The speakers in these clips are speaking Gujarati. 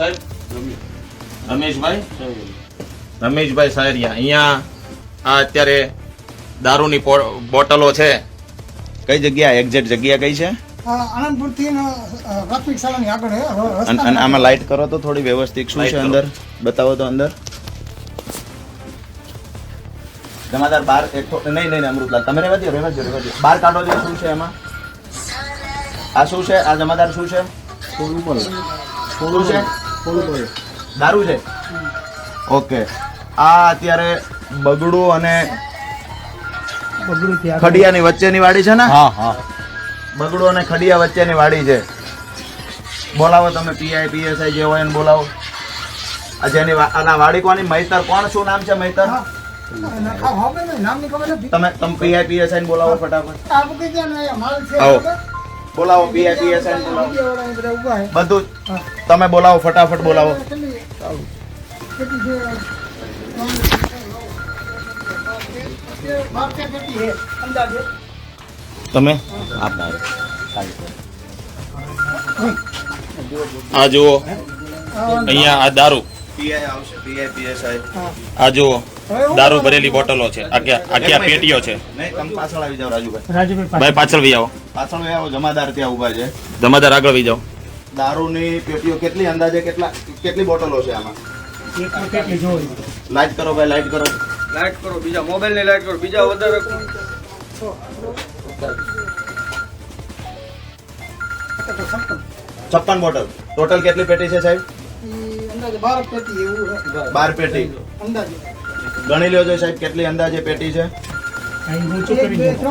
સાહેબ રમેશભાઈ સાયરિયા અહીંયા આ અત્યારે દારૂની બોટલો છે, કઈ જગ્યા એક્ઝેક્ટ જગ્યા કઈ છે? આનંદપુર થી પ્રાથમિક શાળાની આગળ હે. અને આમાં લાઈટ કરો તો થોડી વ્યવસ્થિત શું છે અંદર બતાવો તો. અંદર જમાદાર બાર નહીં અમૃતલાલ તમે રહેવા દો બહાર કાઢો છો. શું છે એમાં? આ શું છે? આ જમાદાર શું છે? શું છે? દારૂ છે. ઓકે. આ અત્યારે બગડું અને ખડિયાની વચ્ચેની વાડી છે ને? હા. બગડું અને ખડિયા વચ્ચેની વાડી છે. બોલાવો તમે પીઆઈ પીએસઆઈ જે હોય એને બોલાવો. આ જેની આના વાડી કોની? મૈતર. કોણ? શું નામ છે મૈતર? તમે પીઆઈ પીએસઆઈ બોલાવો ફટાફટ. બોલાવો પીઆઈ પીએસઆઈ બોલાવો. બધું તમે બોલાવો ફટાફટ બોલાવો. તમે આ જુઓ અહીંયા આ દારૂ આ જુઓ દારૂ ભરેલી બોટલો છે. આખી પેટીઓ છે. પાછળ આવી જાઓ રાજુભાઈ, પાછળ વી આવો. પાછળ વી આવો. જમાદાર ત્યાં ઉભા છે. જમાદાર આગળ વી જાઓ. દારૂની પેટીઓ કેટલી અંદાજે કેટલી બોટલો છે આમાં? લાઈટ કરો ભાઈ, લાઈટ કરો. લાઈટ કરો. બીજા મોબાઈલ ની લાઈટ કરો. બીજા વધારે 56 બોટલ. ટોટલ કેટલી પેટી છે સાહેબ? 12 પેટી. ગણી લ્યો છો સાહેબ કેટલી અંદાજે પેટી છે?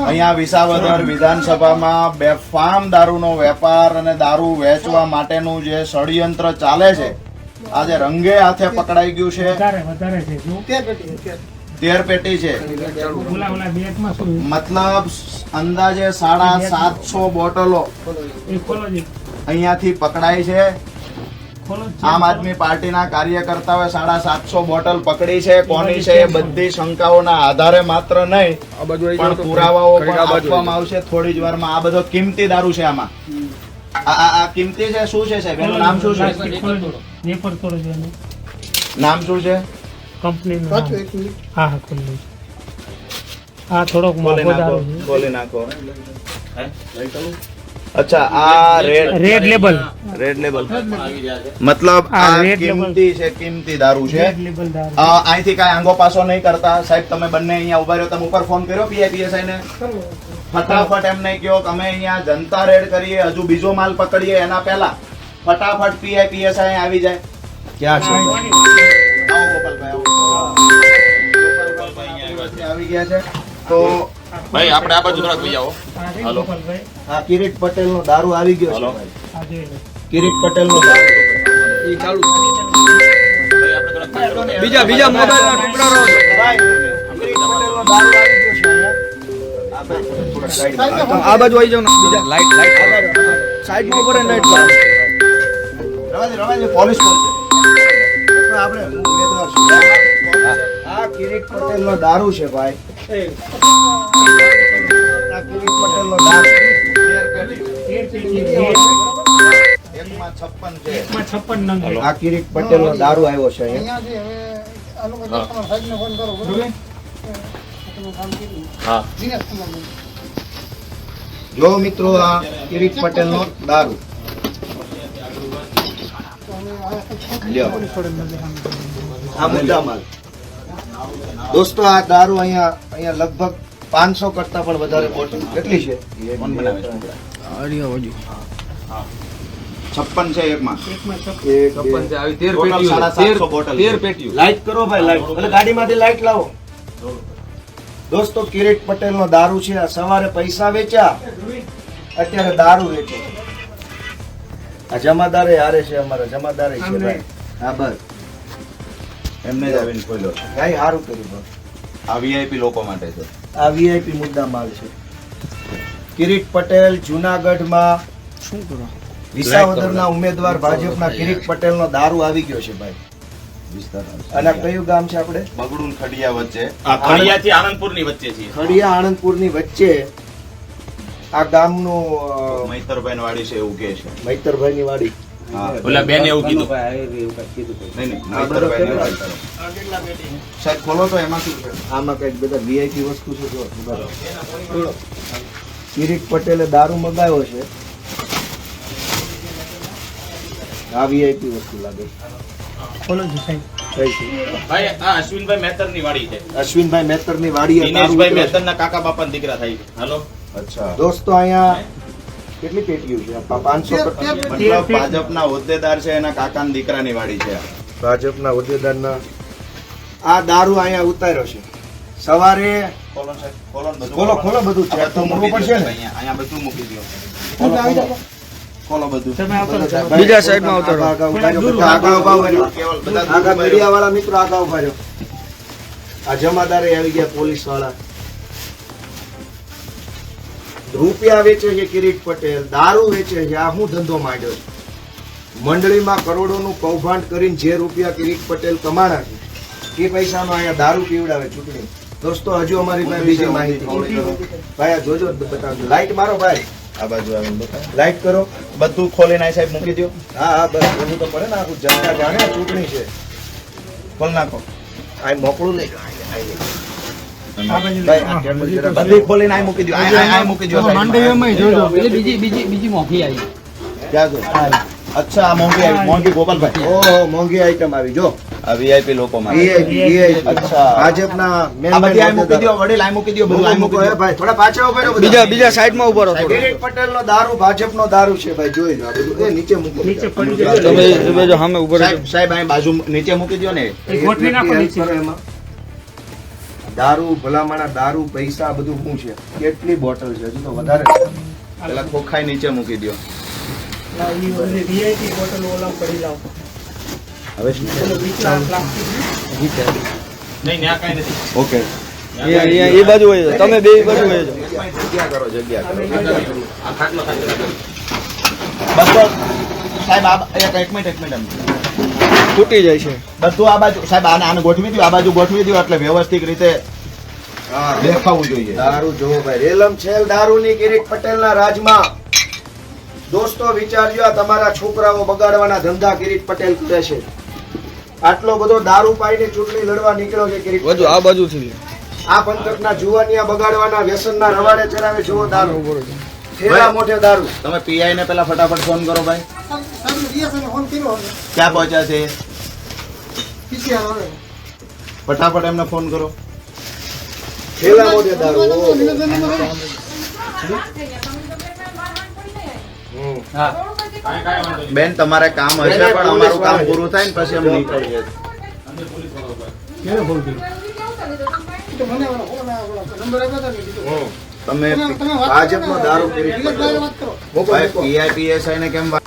અહીંયા વિસાવદર વિધાનસભામાં બેફામ દારૂનો વેપાર અને દારૂ વેચવા માટેનું જે ષડયંત્ર ચાલે છે આજે રંગે હાથે પકડાઈ ગયું છે. 13 પેટી છે. મતલબ અંદાજે 750 બોટલો અહીંયાથી પકડાઈ છે. આમ આદમી પાર્ટીના કાર્યકર્તાઓએ 750 બોટલ પકડી છે. કોની છે એ બધી શંકાઓના આધારે માત્ર નહીં પણ પુરાવાઓ પણ આપવામાં આવશે થોડી જ વારમાં. આ બધો કિંમતી દારૂ છે. આમાં આ કિંમતી છે. શું છે સાહેબ એનું નામ શું છે? નામ શું છે કંપનીનું? હા ખુલ્લું. આ થોડોક મોંઘો દારૂ છે. બોલી નાખો. અચ્છા આ રેડ લેબલ મતલબ આ કિંમતી છે. કિંમતી દારૂ છે. અહીંથી કાંઈ આંગો પાસો નહીં કરતા સાહેબ. તમે બંને અહીંયા ઉભા રહ્યો. તમે ઉપર ફોન કર્યો પીઆઈપીએસઆઈ ને? ફટાફટ એમ નહીં કહો કે અમે અહીંયા જનતા રેડ કરીએ હજુ બીજો માલ પકડીએ એના પહેલા ફટાફટ પીઆઈપીએસઆઈ આવી જાય. ક્યાં છે? આવો ગોપાલભાઈ, આવો. ગોપાલભાઈ આવી ગયા છે. તો ભાઈ આપણે આ બાજુ થોડાક લઈ આવો. હાલો. આ કિરીટ પટેલ નો દારૂ આવી ગયો છે. કિરીટ પટેલ નો દારૂ ઈ ચાલુ. બીજા મોબાઈલ ના ટુકડા રહો. કિરીટ પટેલ નો દારૂ આવી ગયો છે અહીંયા. આ બાજુ આવી જાવ ને. બીજા લાઈટ સાઈડ માં ઉપર લાઈટ રવાજે પોલીસ પડશે. આપણે ઉમેદવાર આ કિરીટ પટેલ નો દારૂ છે ભાઈ. કિરીટ પટેલ નો દારૂ 56 નંગ. આ કિરીટ પટેલ નો દારૂ આવ્યો છે અહીંયા. જો મિત્રો આ કિરીટ પટેલ નો દારૂ આ મુદ્દા માલ. દોસ્તો આ દારૂ અહીંયા લગભગ 500 કરતા પણ વધારે બોટલ કેટલી છે? 56 છે એકમાં. 56 છે. આવી 13 પેટીઓ. લાઈટ કરો ભાઈ, લાઈટ. એટલે ગાડીમાંથી લાઈટ લાવો. દોસ્તો કિરીટ પટેલ નો દારૂ છે. સવારે પૈસા વેચ્યા, અત્યારે દારૂ વેચે. આ જમાદારે હારે છે. અમારા જમાદારે છે ભાઈ. હા બસ એમને જ આવીને ખોલ્યો છે. કઈ સારું કર્યું. આ વીઆઈપી લોકો માટે છે. આ વીઆઈપી મુદ્દા માલ છે. કિરીટ પટેલ જુનાગઢમાં શું કરો? વિસાવદરના ઉમેદવાર ભાજપના કિરીટ પટેલ નો દારૂ આવી ગયો છે ભાઈ. અને કયું ગામ છે આપણે? બગડું ખડિયા વચ્ચે. ખડિયા થી આનંદપુર ની વચ્ચે છે. ખડિયા આનંદપુર ની વચ્ચે આ ગામનું મૈતરભાઈ ની વાડી છે એવું કે છે. મૈતરભાઈ ની વાડી ઓલા બેન એવું કીધું નહીં નહીતરભાઈને વાત કરો. સાહેબ ખોલો તો એમાં શું છે? આમાં કઈક બધા વીઆઈપી વસ્તુ છે જો કિરીટ પટેલે દારૂ મગાવ્યો છે. આ વીઆઈપી વસ્તુ લાગે ખોલો છો સાહેબ. કઈ છે? ભાઈ આ અશ્વિનભાઈ મહેતરની વાડી છે. અશ્વિનભાઈ મહેતરની વાડીએ દારૂ દિનેશભાઈ ઉતર્યો છે. મહેતરના કાકા બાપાના દીકરા થાય છે. હાલો અચ્છા દોસ્તો અહીંયા કેટલી પેટીઓ છે? 500 મતલબ ભાજપના હોદ્દેદાર છે એના કાકાના દીકરાની વાડી છે આ. ભાજપના હોદ્દેદારના આ દારૂ અહીંયા ઉતાર્યો છે. સવારે ખોલો સાહેબ, ખોલો ને બધું ખોલો ખોલો બધું આ ચેક તો બધું મૂકવું મૂકી પડશે દ્યો ને. અહીંયા અહીંયા બધું મૂકી દો. ખોલો, ખોલો. ખોલો બધું. તમે આવતો રહો. બીજા સાઈડમાં આવતો રહો. આગળ ઉભા રહ્યો. બધા આગળ ઉભા રહ્યો. કેવલ બધા આગળ મીડિયાવાળા મિત્રો આગળ ઉભા રહ્યો. આ જમાદારે આવી ગયા પોલીસ વાળા. રૂપિયા વેચે છે કિરીટ પટેલ, દારૂ વેચે છે. આ શું ધંધો માંડ્યો છે? મંડળીમાં કરોડોનું કૌભાંડ કરીને જે રૂપિયા કિરીટ પટેલ કમાણા છે એ પૈસાનો અહીંયા દારૂ પીવડાવે ચૂંટણી. દોસ્તો હજુ અમારી પાસે બીજી માહિતી. ભાઈ આ જોજો બતાવજો. લાઈટ મારો ભાઈ, આ બાજુ આવીને બતાવો. લાઈટ કરો. બધું ખોલીને આ સાહેબ મૂકી દો. હા હા બસ એવું તો પડે ને. આખું જનતા જાણે આ ચૂંટણી છે. ખોલ નાખો. આ મોકળું નહીં. આ બાજુ ભાઈ આ કેબલ જરા બધું ખોલીને આ મૂકી દો. આ મૂકી દો સાહેબ. બીજી મોંઘી આવી. ક્યાં ગયો? અચ્છા આ મોંઘી આવી. મોંઘી ગોપાલભાઈ. ઓહો મોંઘી આઈટમ આવી જો. આ વીઆઈપી લોકો માટે. VIP. અચ્છા. ભાજપના main આ બધી આ main મૂકી દો. વડીલ આ મૂકી દો. બધું આ મૂકી દો. ભાઈ થોડા પાછા ઉભા રહો બધા. બીજા સાઈડમાં ઉભા રહો. કિરીટ પટેલનો દારૂ ભાજપનો દારૂ છે ભાઈ જોઈ લો. આ બધું એ નીચે મૂકો. નીચે પડી જાય. તમે જો સામે ઉભા સાહેબ સાહેબ અહીં બાજુ નીચે મૂકી દો ને. એ ગોઠવી નાખો એક નીચે. કરો એમાં. દારૂ ભલામણા દારૂ પૈસા બધું શું છે? કેટલી બોટલ છે? હજુ તો વધારે છે. પેલા ખોખાઈ નીચે મૂકી દો. લાવ, ઈ ઓલી VIP બોટલ ઓલા પડી લાવ. હવે શું છે? પેલો બીચલા પ્લાસ્ટિક નહીં ત્યાં કાંઈ નથી. ઓકે. એ બાજુ હોય છે. તમે બે બાજુ હોય છે. જગ્યા કરો જગ્યા કરો. આ ખાટલો ખાટલો. બધો સાહેબ આ એક મિનિટ આમ. તૂટી જાય છે. બધું આ બાજુ સાહેબ આને ગોઠવી દો. આ બાજુ ગોઠવી દો એટલે વ્યવસ્થિત રીતે હા. દેખાવું જોઈએ. દારૂ જોવો ભાઈ. રેલમ છેલ દારૂની કિરીટ પટેલના રાજમાં. દોસ્તો વિચારજો આ તમારા છોકરાઓ બગાડવાના ધંધા કિરીટ પટેલ કરે છે. આટલો બધો દારૂ પાઈને ચૂંટણી લડવા નીકળ્યો છે કિરીટ પટેલ. આ બાજુથી આ પંથકના જુવાનિયા બગાડવાના વ્યસનના રવાડે ચડાવે છે. દારૂ થેલા મોઢે દારૂ. તમે પીઆઈ ને પેલા ફટાફટ ફોન કરો ભાઈ. સાહેબને DSI ને ફોન કર્યો હવે. ક્યાં પહોંચ્યા છે? PCR હવે. ફટાફટ એમને ફોન કરો. થેલા મોઢે દારૂ. ઓહો. હમ. હા. બેન તમારે કામ હશે પણ અમારું કામ પૂરું થાય ને પછી અમે નીકળીએ. કેને ફોન કર્યો? તો મને ઓલો ફોન આવ્યો, ઓલો નંબર આપ્યો હતો ને કીધું. હમ. તમે તમે વાત કરો ભાજપનો ને, દારૂ કિરીટ વિલેજભાઈને પટેલ. વાત કરો. મૂકો, મૂકો. પીઆઈ પીએસઆઈ ને કેમ વાત